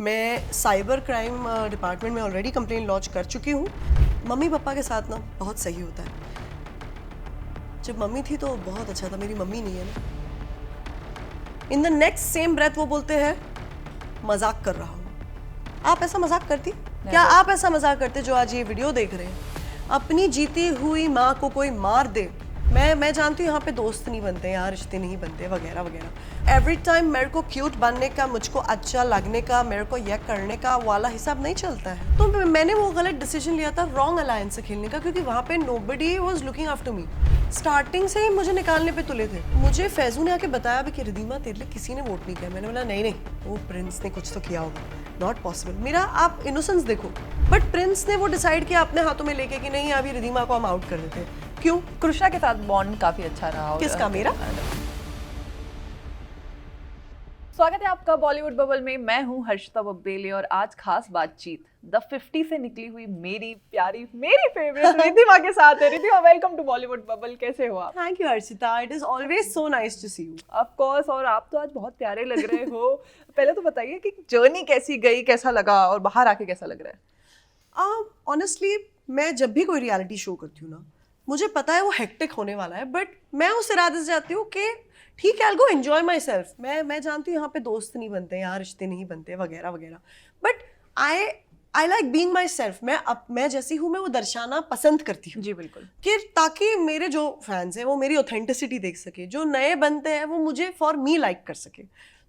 मैं cyber crime department में already complaint launch कर चुकी हूँ। मम्मी पापा के साथ ना बहुत सही होता है। जब मम्मी थी तो बहुत अच्छा था, मेरी मम्मी नहीं है ना। In the next same breath वो बोलते हैं मजाक कर रहा हूँ। आप ऐसा मजाक करती? क्या आप ऐसा मजाक करते जो आज ये वीडियो देख रहे हैं? अपनी जीती हुई माँ को कोई मार दे। मैं जानती हूँ यहाँ पे दोस्त नहीं बनते, यहाँ रिश्ते नहीं बनते वगैरह वगैरह। एवरी टाइम मेरे को क्यूट बनने का, मुझको अच्छा लगने का, मेरे को यह करने का वाला हिसाब नहीं चलता है। तो मैंने वो गलत डिसीजन लिया था रॉन्ग अलायंस से खेलने का, क्योंकि वहाँ पे nobody was looking after me. Starting से ही मुझे निकालने पे तुले थे। मुझे फैजू ने आके बताया भी कि रिदीमा तेरे लिए किसी ने वोट नहीं किया। मैंने बोला नहीं वो प्रिंस ने कुछ तो किया होगा। Not possible. मेरा आप इनोसेंस देखो। बट प्रिंस ने वो डिसाइड किया अपने हाथों में लेके कि नहीं अभी रिदीमा को हम आउट कर देते। क्यों? कृष्णा के साथ बॉन्ड काफी अच्छा रहा। किसका? मेरा। स्वागत है आपका बॉलीवुड बबल में। मैं हूं हर्षिता बब्बेले और आज खास बातचीत द 50 से निकली हुई मेरी प्यारी मेरी फेवरेट रिद्धिमा के साथ है। Riddhima, welcome to Bollywood bubble. कैसे हो आप? Thank you Harshita, it is always so nice to see you. Of course, और आप तो आज बहुत प्यारे लग रहे हो। पहले तो बताइए कि जर्नी कैसी गई, कैसा लगा और बाहर आके कैसा लग रहा है? ऑनेस्टली मैं जब भी कोई रियलिटी शो करती हूँ ना, मुझे पता है वो हेक्टिक होने वाला है, बट मैं उस इरादे से जाती हूँ कि ठीक है, आई गो एंजॉय माई सेल्फ। मैं जानती हूँ यहाँ पे दोस्त नहीं बनते, यहाँ रिश्ते नहीं बनते वगैरह वगैरह, but I like being my self. मैं जैसी हूँ मैं वो दर्शाना पसंद करती हूँ। जी बिल्कुल। कि ताकि मेरे जो फैंस हैं वो मेरी ऑथेंटिसिटी देख सके, जो नए बनते हैं वो मुझे फॉर मी लाइक कर सके।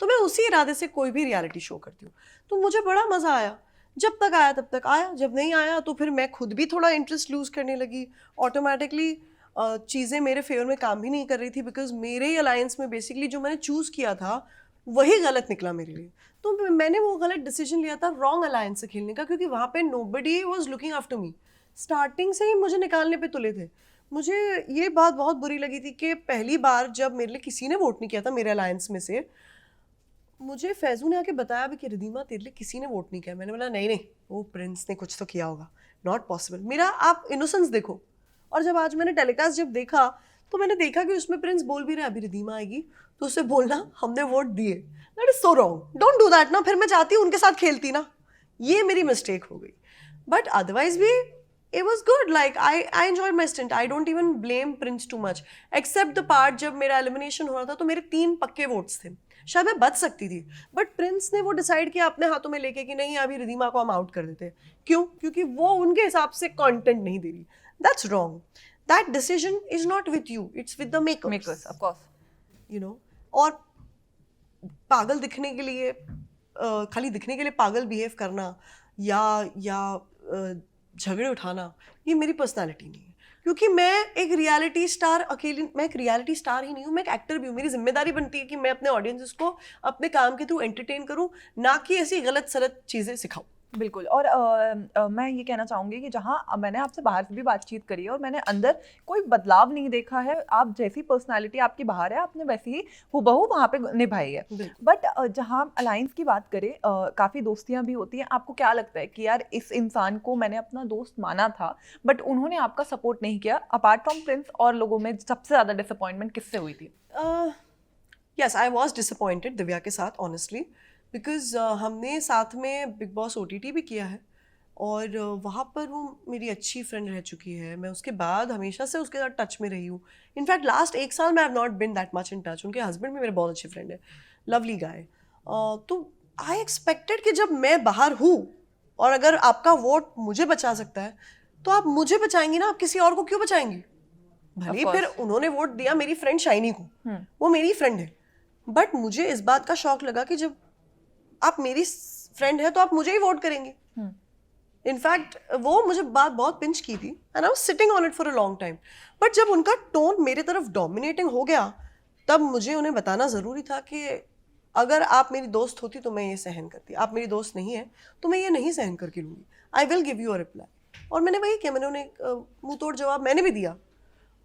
तो मैं उसी इरादे से कोई भी रियलिटी शो करती हूँ। तो मुझे बड़ा मज़ा आया। जब तक आया तब तक आया, जब नहीं आया तो फिर मैं खुद भी थोड़ा इंटरेस्ट लूज करने लगी। ऑटोमेटिकली चीज़ें मेरे फेवर में काम भी नहीं कर रही थी, बिकॉज मेरे ही अलायंस में बेसिकली जो मैंने चूज़ किया था वही गलत निकला मेरे लिए। तो मैंने वो गलत डिसीजन लिया था रॉन्ग अलायंस से खेलने का, क्योंकि वहाँ पे nobody was looking after me. Starting से ही मुझे निकालने पे तुले थे। मुझे ये बात बहुत बुरी लगी थी कि पहली बार जब मेरे लिए किसी ने वोट नहीं किया था मेरे अलायंस में से, मुझे फैजू ने आके बताया भी कि रिदीमा तेरे लिए किसी ने वोट नहीं किया। मैंने बोला नहीं वो प्रिंस ने कुछ तो किया होगा। Not possible. मेरा आप इनोसेंस देखो। और जब आज मैंने टेलीकास्ट जब देखा तो मैंने देखा कि उसमें प्रिंस बोल भी रहा है अभी रिदीमा आएगी तो उससे बोलना हमने वोट दिए। That is so wrong. Don't do that ना। फिर मैं चाहती उनके साथ खेलती ना। ये मेरी मिस्टेक हो गई। बट अदरवाइज भी it was good. Like I enjoyed my stint. I don't even blame Prince too much, except the part जब मेरा एलिमिनेशन हो रहा था तो मेरे 3 पक्के वोट्स थे। शायद मैं बच सकती थी, बट प्रिंस ने वो डिसाइड किया अपने हाथों में लेके कि नहीं अभी रिदीमा को हम आउट कर देते। क्यों? क्योंकि वो उनके हिसाब से कंटेंट नहीं दे रही। That's wrong. That decision is not with you. It's with the makers. Of course. You know. और पागल दिखने के लिए खाली दिखने के लिए पागल बिहेव करना या झगड़े उठाना, ये मेरी पर्सनालिटी नहीं है। क्योंकि मैं एक रियलिटी स्टार अकेली, मैं एक रियलिटी स्टार ही नहीं हूँ, मैं एक एक्टर भी हूँ। मेरी जिम्मेदारी बनती है कि मैं अपने ऑडियंसेस को अपने काम के थ्रू एंटरटेन करूँ, ना कि ऐसी गलत सलत चीज़ें सिखाऊँ। बिल्कुल। और मैं ये कहना चाहूँगी कि जहाँ मैंने आपसे बाहर से भी बातचीत करी है और मैंने अंदर कोई बदलाव नहीं देखा है। आप जैसी पर्सनालिटी आपकी बाहर है, आपने वैसी ही हूबहू वहाँ पे निभाई है। बट जहाँ अलायंस की बात करें, काफ़ी दोस्तियाँ भी होती हैं। आपको क्या लगता है कि यार इस इंसान को मैंने अपना दोस्त माना था बट उन्होंने आपका सपोर्ट नहीं किया? अपार्ट फ्रॉम प्रिंस और लोगों में सबसे ज़्यादा डिसअपॉइंटमेंट किससे हुई थी? Yes, I was disappointed Divya के साथ ऑनेस्टली, बिकॉज हमने साथ में बिग बॉस OTT भी किया है और वहाँ पर वो मेरी अच्छी फ्रेंड रह चुकी है। मैं उसके बाद हमेशा से उसके साथ टच में रही हूँ। इनफैक्ट लास्ट 1 साल मैं have not been that much in touch. उनके हस्बैंड भी मेरे बहुत अच्छे फ्रेंड है, लवली गाय। तो आई एक्सपेक्टेड कि जब मैं बाहर हूँ और अगर आपका वोट मुझे बचा सकता है तो आप मुझे बचाएंगी ना, आप किसी और को क्यों बचाएंगी? भले फिर उन्होंने वोट दिया मेरी फ्रेंड शाइनी को, वो मेरी फ्रेंड है, बट मुझे इस बात का शौक लगा कि जब आप मेरी फ्रेंड है तो आप मुझे ही वोट करेंगे। इनफैक्ट वो मुझे बात बहुत पिंच की थी and I was sitting on it for a long time. But जब उनका टोन मेरे तरफ डोमिनेटिंग हो गया तब मुझे उन्हें बताना ज़रूरी था कि अगर आप मेरी दोस्त होती तो मैं ये सहन करती, आप मेरी दोस्त नहीं है तो मैं ये नहीं सहन करके लूँगी। I will give you a reply. और मैंने वही किया। मैंने उन्हें मुँह तोड़ जवाब मैंने भी दिया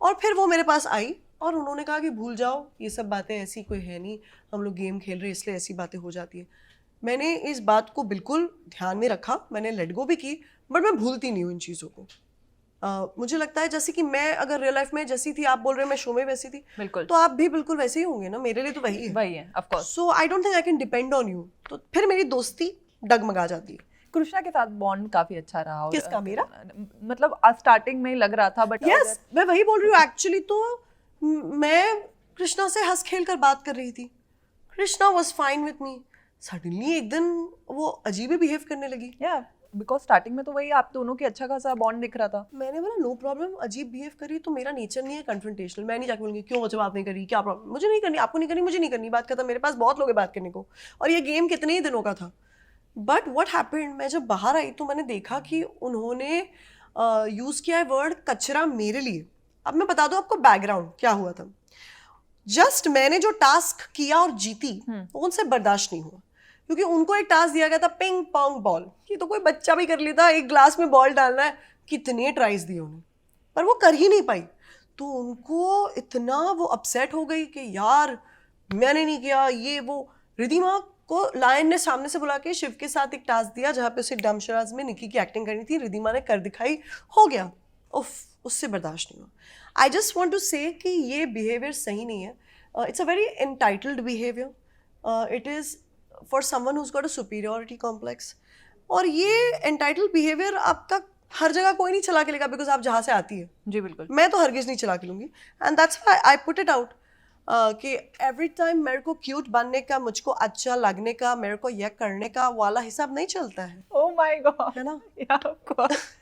और फिर वो मेरे पास आई और उन्होंने कहा कि भूल जाओ, ये सब बातें ऐसी कोई है नहीं, हम लोग गेम खेल रहे इसलिए ऐसी बातें हो जाती है। मैंने इस बात को बिल्कुल ध्यान में रखा, मैंने लेट गो भी की, बट मैं भूलती नहीं हूँ इन चीज़ों को। मुझे लगता है जैसे कि मैं अगर रियल लाइफ में जैसी थी, आप बोल रहे हैं मैं शो में वैसी थी, बिल्कुल, तो आप भी बिल्कुल वैसे ही होंगे ना। मेरे लिए तो वही है of course. So I don't think I can depend on you. तो फिर मेरी दोस्ती डगमगा जाती है। कृष्णा के साथ बॉन्ड काफी अच्छा रहा। और किसका, मेरा? मतलब स्टार्टिंग में लग रहा था, बट यस, मैं वही बोल रही हूँ। एक्चुअली तो मैं कृष्णा से हंस खेल कर बात कर रही थी, Krishna was fine with me. Suddenly एक दिन वो अजीब ही बिहेव करने लगी। या बिकॉज स्टार्टिंग में तो वही आप दोनों की अच्छा खासा बॉन्ड दिख रहा था। मैंने बोला नो प्रॉब्लम, अजीब बिहेव करी तो मेरा नेचर नहीं है कन्फ्रंटेशनल। मैं नहीं जाके बोलूंगी क्यों मुझे बात नहीं करी, क्या प्रॉब्लम, मुझे नहीं करनी, आपको नहीं करनी, मुझे नहीं करनी, बात खत्म। मेरे पास बहुत लोग हैं बात करने को, और ये गेम कितने ही दिनों का था। बट व्हाट हैपेंड, मैं जब बाहर आई तो मैंने देखा कि उन्होंने यूज किया है वर्ड कचरा मेरे लिए। अब मैं बता दूं आपको बैकग्राउंड क्या हुआ था। जस्ट मैंने जो टास्क किया और जीती, वो उनसे बर्दाश्त नहीं हुआ, क्योंकि उनको एक टास्क दिया गया था पिंग पोंग बॉल। ये तो कोई बच्चा भी कर लेता, एक ग्लास में बॉल डालना है। कितने ट्राइज दिए उन्हें, पर वो कर ही नहीं पाई। तो उनको इतना वो अपसेट हो गई कि यार मैंने नहीं किया ये वो। रिधिमा को लायन ने सामने से बुला के शिव के साथ एक टास्क दिया जहाँ पे उसे डमशराज में निकी की एक्टिंग करनी थी, रिधिमा ने कर दिखाई, हो गया। उफ, उससे बर्दाश्त नहीं हुआ। आई जस्ट वॉन्ट टू से कि ये बिहेवियर सही नहीं है। It's a very entitled behaviour. It is for someone who's got a superiority complex. और ये एंटाइटल्ड बिहेवियर आपका हर जगह कोई नहीं चला के लेगा, बिकॉज आप जहाँ से आती है। जी बिल्कुल। मैं तो हरगिज नहीं चला के लूंगी, and that's why I put it out कि एवरी टाइम मेरे को क्यूट बनने का, मुझको अच्छा लगने का, मेरे को यह करने का वाला हिसाब नहीं चलता है। ओह माय गॉड, है ना? या ऑफ कोर्स।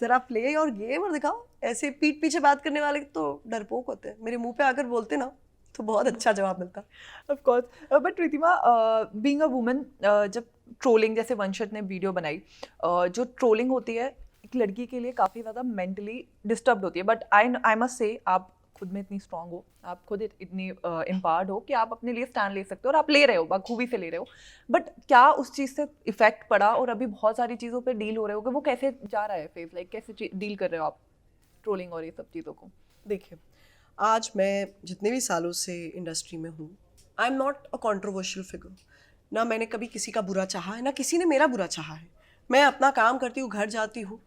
जरा प्ले और गेम और दिखाओ। ऐसे पीठ पीछे बात करने वाले तो डरपोक होते हैं, मेरे मुंह पे आकर बोलते ना तो बहुत अच्छा जवाब मिलता। Of course. But Ritima, being a woman, जब ट्रोलिंग, जैसे वंशज ने वीडियो बनाई, जो ट्रोलिंग होती है एक लड़की के लिए काफ़ी ज़्यादा मेंटली डिस्टर्ब होती है। बट आई मस्ट से आप खुद में इतनी स्ट्रांग हो, आप खुद इतनी एम्पावर्ड हो कि आप अपने लिए स्टैंड ले सकते हो, और आप ले रहे हो, बखूबी से ले रहे हो। बट क्या उस चीज़ से इफेक्ट पड़ा, और अभी बहुत सारी चीज़ों पे डील हो रहे हो कि वो कैसे जा रहा है फेस, लाइक कैसे डील कर रहे हो आप ट्रोलिंग और ये सब चीज़ों को? देखिए, आज मैं जितने भी सालों से इंडस्ट्री में हूँ, आई am not a controversial figure. ना मैंने कभी किसी का बुरा चाहा है, ना किसी ने मेरा बुरा चाहा है। मैं अपना काम करती हूँ, घर जाती हूँ,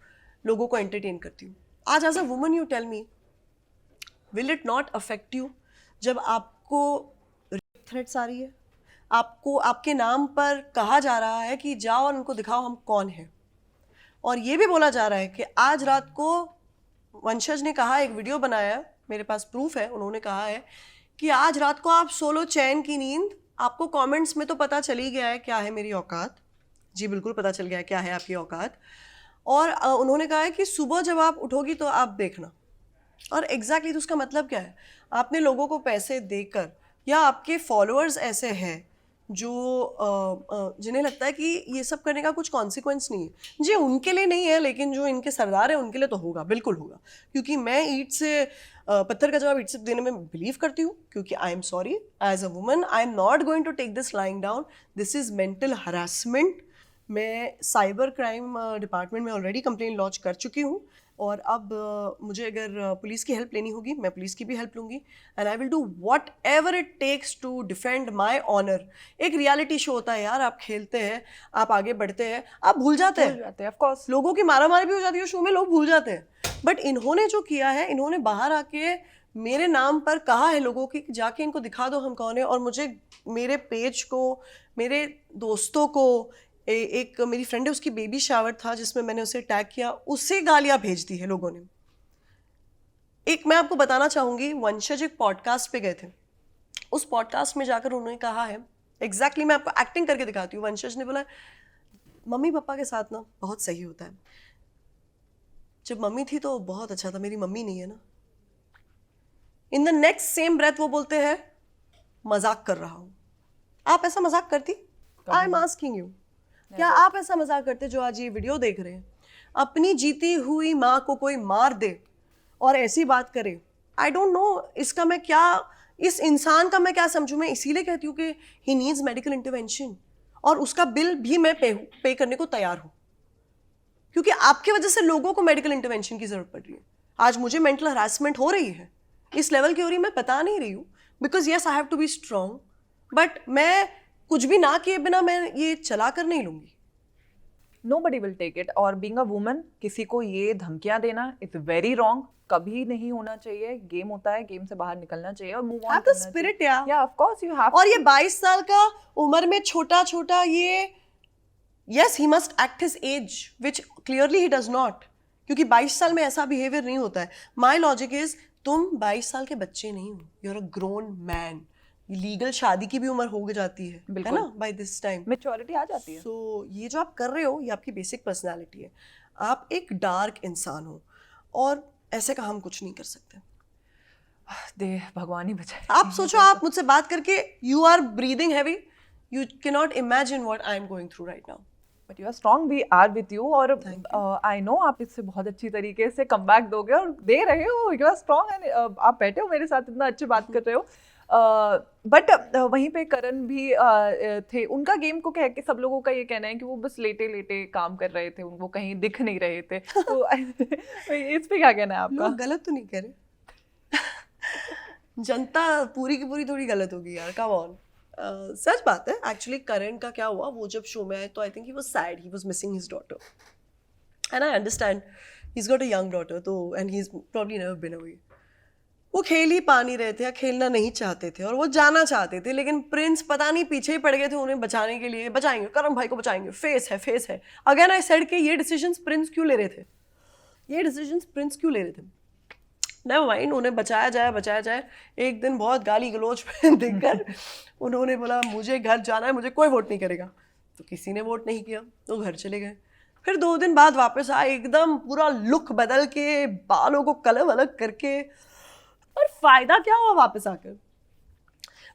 लोगों को एंटरटेन करती हूँ। आज as a woman you tell me, will it not affect you जब आपको थ्रेट्स आ रही है, आपको आपके नाम पर कहा जा रहा है कि जाओ और उनको दिखाओ हम कौन हैं, और ये भी बोला जा रहा है कि आज रात को वंशज ने कहा, एक वीडियो बनाया, मेरे पास प्रूफ है, उन्होंने कहा है कि आज रात को आप सो लो चैन की नींद, आपको कमेंट्स में तो पता चल ही गया है क्या है मेरी औकात। जी बिल्कुल पता चल गया है क्या है आपकी औकात। और उन्होंने कहा है कि सुबह जब आप उठोगी तो आप देखना। और एग्जैक्टली तो उसका मतलब क्या है, आपने लोगों को पैसे देकर, या आपके फॉलोअर्स ऐसे हैं जो जिन्हें लगता है कि ये सब करने का कुछ कॉन्सिक्वेंस नहीं है। जी उनके लिए नहीं है, लेकिन जो इनके सरदार हैं उनके लिए तो होगा, बिल्कुल होगा। क्योंकि मैं ईंट से पत्थर का जवाब ईंट से देने में बिलीव करती हूँ। क्योंकि I am sorry, as a woman I am not going to take this lying down, this is mental harassment. मैं साइबर क्राइम डिपार्टमेंट में ऑलरेडी कंप्लेन लॉन्च कर चुकी हूँ, और अब मुझे अगर पुलिस की हेल्प लेनी होगी, मैं पुलिस की भी हेल्प लूँगी, and I will do whatever it takes to defend my honour. एक रियलिटी शो होता है यार, आप खेलते हैं, आप आगे बढ़ते हैं, आप भूल जाते हैं, ऑफ कोर्स लोगों की मारामारी भी हो जाती है शो में, लोग भूल जाते हैं। बट इन्होंने जो किया है, इन्होंने बाहर आके मेरे नाम पर कहा है लोगों की जाके इनको दिखा दो हम कौन है, और मुझे, मेरे पेज को, मेरे दोस्तों को, एक मेरी फ्रेंड है उसकी बेबी शावर था जिसमें मैंने उसे टैग किया, उसे गालियां भेज दी है लोगों ने। एक मैं आपको बताना चाहूंगी, वंशज एक पॉडकास्ट पे गए थे, उस पॉडकास्ट में जाकर उन्होंने कहा है, एग्जैक्टली मैं आपको एक्टिंग करके दिखाती हूँ। वंशज ने बोला मम्मी पापा के साथ ना बहुत सही होता है, जब मम्मी थी तो बहुत अच्छा था, मेरी मम्मी नहीं है ना। In the next same breath वो बोलते हैं मजाक कर रहा हूँ। आप ऐसा मजाक करती? आई एम आस्किंग यू, क्या आप ऐसा मजाक करते जो आज ये वीडियो देख रहे हैं? अपनी जीती हुई माँ को कोई मार दे और ऐसी बात करे, आई डोंट नो इसका मैं क्या, इस इंसान का मैं क्या समझूं। मैं इसीलिए कहती हूँ कि ही नीड्स मेडिकल इंटरवेंशन, और उसका बिल भी मैं पे करने को तैयार हूँ, क्योंकि आपकी वजह से लोगों को मेडिकल इंटरवेंशन की जरूरत पड़ रही है। आज मुझे मेंटल हरासमेंट हो रही है, इस लेवल की हो रही है, मैं बता नहीं रही हूँ, because yes I have to be strong, but मैं कुछ भी ना किए बिना मैं ये चला कर नहीं लूंगी। Nobody will take it। और बीइंग अ वुमन किसी को ये धमकियां देना इट्स वेरी रॉन्ग, कभी नहीं होना चाहिए। गेम होता है, गेम से बाहर निकलना चाहिए और move on have the spirit या ऑफ कोर्स यू हैव। और ये 22 साल का उम्र में छोटा छोटा ये yes he must act his age which clearly he does not, क्योंकि 22 साल में ऐसा बिहेवियर नहीं होता है. My logic is तुम 22 साल के बच्चे नहीं हो, you're a grown man. Legal शादी की भी उम्र हो जाती है ना बाय दिस टाइम, मैच्योरिटी आ जाती है. सो ये जो आप कर रहे हो ये आपकी बेसिक पर्सनालिटी है. आप एक डार्क इंसान हो और ऐसे का हम कुछ नहीं कर सकते. दे भगवान ही बचाए. आप सोचो, आप मुझसे बात करके you are breathing heavy, you can not imagine what I am going through right now. But you are strong, we are with you. और आई नो आप इससे बहुत अच्छी तरीके से कम बैक दोगे और दे रहे हो. यू आर स्ट्रॉन्ग एंड आप बैठे हो मेरे साथ इतना अच्छी बात कर रहे हो. बट वहीं पे करण भी थे. उनका गेम को कह के सब लोगों का ये कहना है कि वो बस लेटे लेटे काम कर रहे थे, वो कहीं दिख नहीं रहे थे. तो इस पे क्या कहना है आपका? लोग गलत तो नहीं कह रहे. जनता पूरी की पूरी थोड़ी गलत होगी यार, कम ऑन. सच बात है. एक्चुअली करण का क्या हुआ, वो जब शो में आए तो I think he was sad, he was missing his daughter and I understand. He is got a young daughter too and he is probably never been away. वो खेल ही पा नहीं रहे थे या खेलना नहीं चाहते थे और वो जाना चाहते थे, लेकिन प्रिंस पता नहीं पीछे ही पड़ गए थे उन्हें बचाने के लिए. बचाएंगे करण भाई को, बचाएंगे, फेस है. अगेन आई सेड कि ये डिसीजंस प्रिंस क्यों ले रहे थे, नेवर माइंड. उन्हें बचाया जाए. एक दिन बहुत गाली गलोच में देखकर उन्होंने बोला मुझे घर जाना है, मुझे कोई वोट नहीं करेगा. तो किसी ने वोट नहीं किया तो घर चले गए. फिर 2 दिन बाद वापस आए, एकदम पूरा लुक बदल के, बालों को कलर अलग करके. और फायदा क्या हुआ वापस आकर?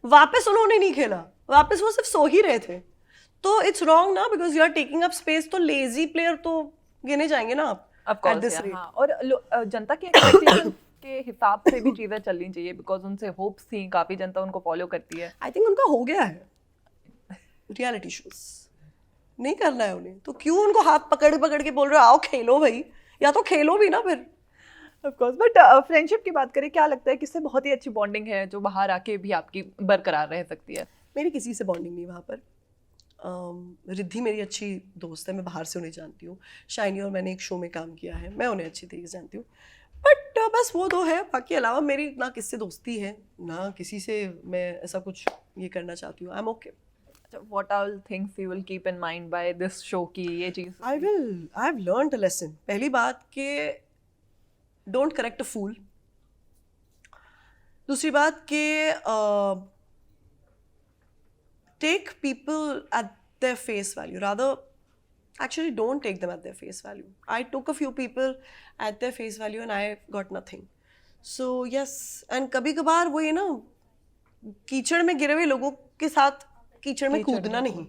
वापस उन्होंने नहीं खेला, वापस वो सिर्फ सो ही रहे थे. तो इट्स रॉन्ग ना, because you are taking up space. तो लेजी प्लेयर तो गिने जाएंगे ना आप at this rate. हाँ. और जनता की एक्सपेक्टेशन के हिसाब से भी चीजें चलनी चाहिए, बिकॉज उनसे होप्स थी, काफी जनता उनको फॉलो करती है. आई थिंक उनका हो गया है. रियलिटी शोज नहीं करना है उन्हें, तो क्यों उनको हाथ पकड़ पकड़ के बोल रहे हो आओ खेलो भाई, या तो खेलो भी ना फिर. Of course. बट फ्रेंडशिप की बात करें, क्या लगता है किससे बहुत ही अच्छी बॉन्डिंग है जो बाहर आके भी आपकी बरकरार रह सकती है? मेरी किसी से बॉन्डिंग नहीं वहाँ पर. रिद्धि मेरी अच्छी दोस्त है, मैं बाहर से उन्हें जानती हूँ. शाइनी और मैंने एक शो में काम किया है, मैं उन्हें अच्छी तरीके से जानती हूँ. बट बस वो 2 है, बाकी अलावा मेरी ना किससे दोस्ती है ना किसी से मैं ऐसा कुछ ये करना चाहती हूँ. I am okay. What all things you will keep in mind by this show की ये चीज? I have learned a lesson. पहली बात कि don't correct a fool. दूसरी बात कि take people at their face value. Rather, actually don't take them at their face value. I took a few people at their face value and I got nothing. So yes, and कभी कभार वो ये ना कीचड़ में गिरे हुए लोगों के साथ कीचड़ में कूदना नहीं.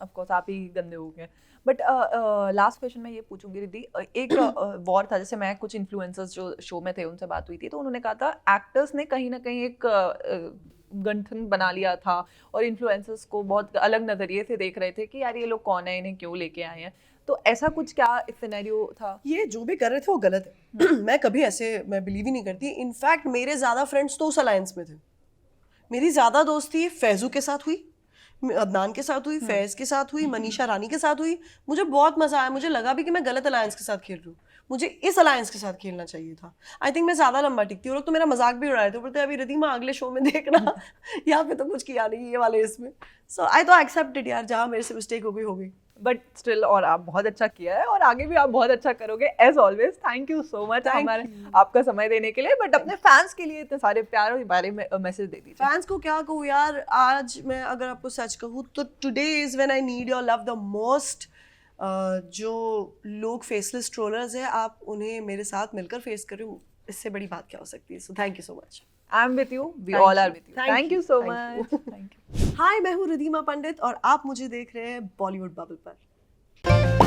ऑफ कोर्स आप ही गंदे हो गए. बट लास्ट क्वेश्चन मैं ये पूछूंगी रिद्धि, एक वॉर था, जैसे मैं कुछ इन्फ्लुएंसर्स जो शो में थे उनसे बात हुई थी, तो उन्होंने कहा था एक्टर्स ने कहीं ना कहीं एक गठन बना लिया था और इन्फ्लुएंसर्स को बहुत अलग नजरिए से देख रहे थे कि यार ये लोग कौन है, इन्हें क्यों लेके आए हैं. तो ऐसा कुछ क्या सिनेरियो था? ये जो भी कर रहे थे वो गलत है. मैं कभी ऐसे मैं बिलीव ही नहीं करती. इनफैक्ट मेरे ज़्यादा फ्रेंड्स तो उस अलायंस में थे. मेरी ज़्यादा दोस्ती फैजू के साथ हुई, अदनान के साथ हुई, फैज के साथ हुई, मनीषा रानी के साथ हुई. मुझे बहुत मजा आया. मुझे लगा भी कि मैं गलत अलायंस के साथ खेल रही हूँ, मुझे इस अलायंस के साथ खेलना चाहिए था. आई थिंक मैं ज़्यादा लंबा टिकती. वो लोग तो मेरा मजाक भी उड़ाए थे, बोलते अभी रिद्धिमा अगले शो में देखना यहाँ पे तो कुछ किया नहीं ये वाले इसमें. सो आई तो एक्सेप्टेड यार, जहाँ मेरे से मिस्टेक हो गई. बट स्टिल, और आप बहुत अच्छा किया है और आगे भी आप बहुत अच्छा करोगे as always. Thank you so much हमारे आपका समय देने के लिए. बट अपने फैंस के लिए इतने सारे प्यार और बारे में मैसेज दे दीजिए. फैंस को क्या कहूँ यार, आज मैं अगर आपको सच कहूँ तो today is when I need your love the most. जो लोग फेसलेस ट्रोलर्स हैं, आप उन्हें मेरे साथ मिलकर फेस करो, इससे बड़ी बात क्या हो सकती है. So thank you so much. I am with you, we all are with you. Thank you so much. Thank you. Hi, मैं हूँ रिद्धिमा पंडित और आप मुझे देख रहे हैं बॉलीवुड बबल पर.